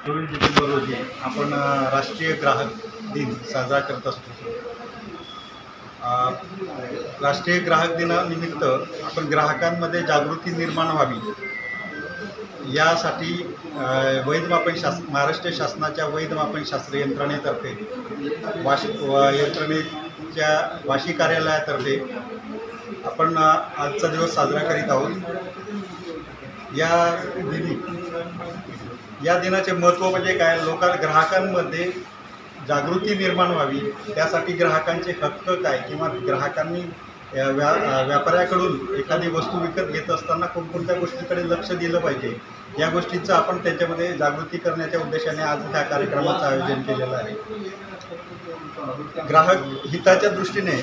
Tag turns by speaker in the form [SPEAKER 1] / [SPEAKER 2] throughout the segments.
[SPEAKER 1] डिसेंबर रोजी आपण राष्ट्रीय ग्राहक दिन साजरा करत असतो. राष्ट्रीय ग्राहक दिनानिमित्त आपण ग्राहकांमध्ये जागृती निर्माण व्हावी यासाठी महाराष्ट्र शासनाच्या वैध मापन शास्त्र यंत्रणेतर्फे यंत्रणेच्या वाशी कार्यालयातर्फे आपण आजचा दिवस साजरा करीत आहोत. या दिनाचे महत्त्व म्हणजे काय, ग्राहकांमध्ये जागृती निर्माण व्हावी, त्यासाठी ग्राहकांचे हक्क काय किंवा ग्राहकांनी व्यापाऱ्याकडून एखादी वस्तू विकत घेत असताना कोणकोणत्या गोष्टीकडे लक्ष दिलं पाहिजे, या गोष्टींचं आपण त्याच्यामध्ये जागृती करण्याच्या उद्देशाने आज ह्या कार्यक्रमाचं आयोजन केलेलं आहे. ग्राहक हिताच्या दृष्टीने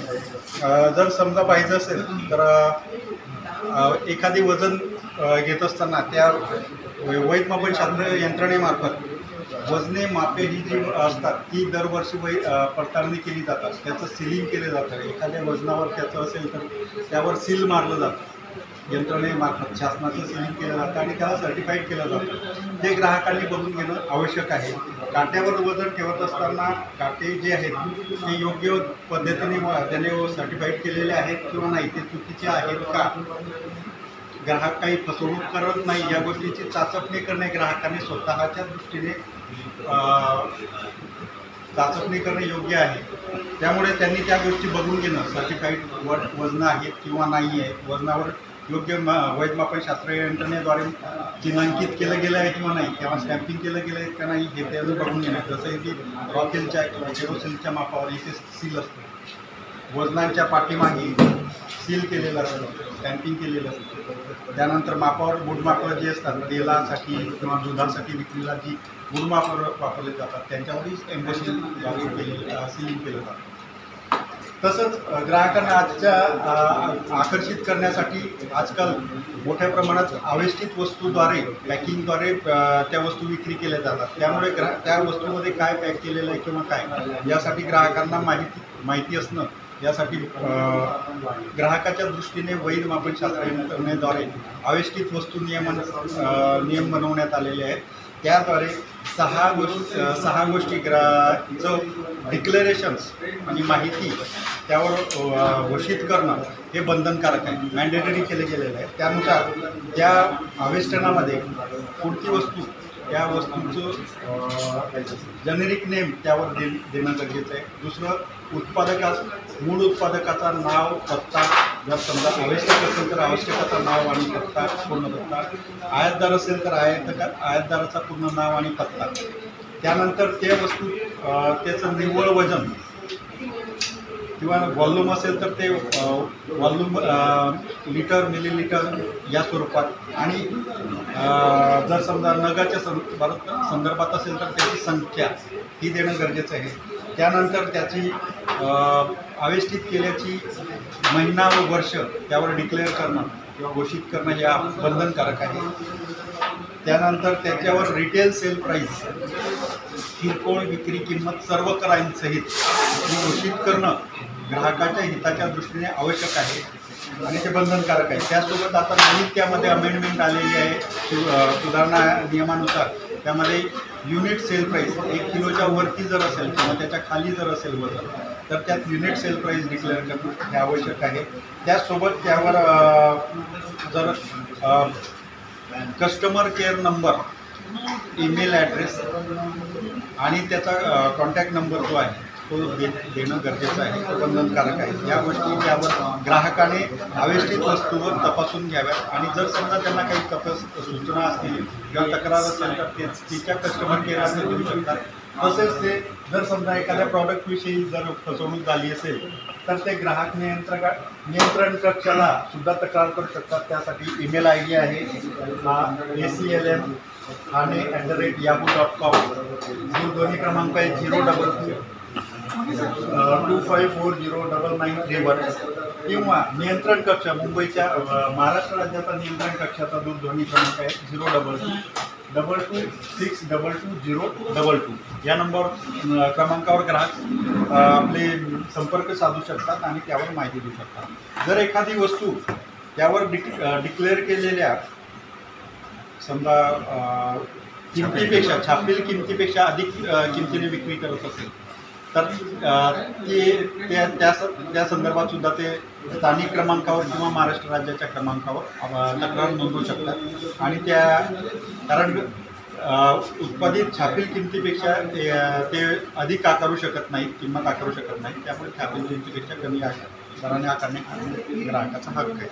[SPEAKER 1] जर समजा पाहिजे असेल तर एखादी वजन घेत असताना त्या वैध मापन शास्त्र यंत्रणेमार्फत वजने मापे ही जी असतात ती दरवर्षी पडताळणी केली जातात. त्याचं सीलिंग केलं जातं. एखाद्या वजनावर त्याचं असेल तर त्यावर सील मारलं जातं. यंत्रणेमार्फत शासनाचं सीलिंग केलं जातं आणि त्याला सर्टिफाईड केलं जातं. ते ग्राहकांनी बघून घेणं आवश्यक आहे. काट्यावर वजन ठेवत असताना काटे जे आहेत ते योग्य पद्धतीने त्याने सर्टिफाईड केलेले आहेत किंवा नाही, ते चुकीचे आहेत का, ग्राहक काही फसवणूक करत नाही या गोष्टीची चाचपणी करणे ग्राहकांनी स्वतःच्या दृष्टीने चाचपणी करणे योग्य आहे. त्यामुळे त्यांनी त्या गोष्टी बघून घेणं, सर्टिफाईड वजनं आहेत किंवा नाही आहे, वजनावर योग्य वैध मापन शास्त्र यंत्रणेद्वारे चिन्हांकित केलं गेलं आहे किंवा नाही, किंवा स्टॅम्पिंग केलं गेलं आहे का नाही, हे त्यांनी बघून घेणं. जसं की रॉकेलच्या किंवा झेरोसेलच्या मापावर इथे सील असतं, वजनांच्या पाठीमागे सील केलेलं असतं, स्टॅम्पिंग केलेलं असतं. त्यानंतर मापावर बुडमापं जे असतात तेलासाठी किंवा दुधासाठी विक्रीला जी बुडमापं वापरले जातात त्यांच्यावरही एम्बोसिंग सीलिंग केलं जातं. तसंच ग्राहकांना आकर्षित करण्यासाठी आजकाल मोठ्या प्रमाणात आवेष्टित वस्तूद्वारे पॅकिंगद्वारे त्या वस्तू विक्री केल्या जातात. त्यामुळे त्या वस्तूमध्ये काय पॅक केलेलं आहे किंवा काय यासाठी ग्राहकांना माहिती असणं, यासाठी ग्राहकाच्या दृष्टीने वैध मापन शास्त्र यंत्रणेद्वारे आवेष्टित वस्तू नियम बनवण्यात आलेले आहेत. त्याद्वारे सहा गोष्टी जो डिक्लेरेशन्स आणि माहिती त्यावर घोषित करणं हे बंधनकारक आहे, मॅन्डेटरी केले गेलेलं आहे. त्यानुसार त्या आवेष्टनामध्ये कोणती वस्तू, त्या वस्तूचं जेनेरिक नेम त्यावर देणं गरजेचं आहे. दुसरं, मूळ उत्पादकाचा नाव, पत्ता, जर समजा आवश्यक असेल तर आवश्यकाचा नाव आणि पत्ता, पूर्ण पत्ता, आयातदार असेल तर आयातदाराचा पूर्ण नाव आणि पत्ता. त्यानंतर ते वस्तू त्याचं निव्वळ वजन किंवा व्हॉल्यूम असेल तर ते व्हॉल्यूम लिटर, मिलीलिटर या स्वरूपात, आणि जर समजा नगाच्या संदर्भात असेल तर त्याची संख्या ही देणं गरजेचं आहे. त्यानंतर त्याची आवेष्टित केल्याची महिना व वर्ष त्यावर डिक्लेअर करणं किंवा घोषित करणं हे बंधनकारक आहे. त्यानंतर त्याच्यावर रिटेल सेल प्राईस, किरकोळ विक्री किंमत सर्व करांसहित घोषित करणं ग्राहकाच्या हिताच्या दृष्टीने आवश्यक आहे आणि ते बंधनकारक आहे. त्यासोबत आता नवीन त्यामध्ये अमेंडमेंट आलेली आहे सुधारणा नियमानुसार. त्यामध्ये युनिट सेल प्राईस 1 किलोच्या वरती जर असेल किंवा त्याच्या खाली जर असेल वजन, तर त्यात युनिट सेल प्राईस डिक्लेअर करणं हे आवश्यक आहे. त्याचसोबत त्यावर जर customer care number, email address आणि त्याचा कॉन्टॅक्ट नंबर जो आहे तो देणं गरजेचं आहे, तो बंधनकारक आहे. या गोष्टी त्यावर ग्राहकाने आवेष्टित वस्तूवर तपासून घ्याव्यात आणि जर समजा त्यांना काही सूचना असतील किंवा तक्रार असेल तर तिच्या कस्टमर केअरला देऊ शकतात. तसेच ते जर समजा एखाद्या प्रॉडक्टविषयी जर फसवणूक झाली असेल तर ते ग्राहक नियंत्रण कक्षाला सुद्धा तक्रार करू शकतात. त्यासाठी ईमेल ID आहे ACLM @yahoo.com. दूरध्वनी क्रमांक आहे 022540993 किंवा नियंत्रण कक्ष मुंबईच्या महाराष्ट्र राज्याचा नियंत्रण कक्षाचा दूरध्वनी क्रमांक आहे 02226222022. या नंबर क्रमांकावर ग्राहक आपले संपर्क साधू शकतात आणि त्यावर माहिती देऊ शकतात. जर एखादी वस्तू त्यावर डिक्लेअर केलेल्या समजा किमतीपेक्षा छापील किमतीपेक्षा अधिक किमतीने विक्री करत असेल तर त्या संदर्भात सुद्धा ते स्थानिक क्रमांकावर किंवा महाराष्ट्र राज्याच्या क्रमांकावर तक्रार नोंदवू शकतात. आणि कारण उत्पादित छापील किमतीपेक्षा ते अधिक आकारू शकत नाहीत, किंमत आकारू शकत नाहीत. त्यामुळे छापील किमतीपेक्षा कमी दराने आकारणे हा ग्राहकाचा हक्क आहे.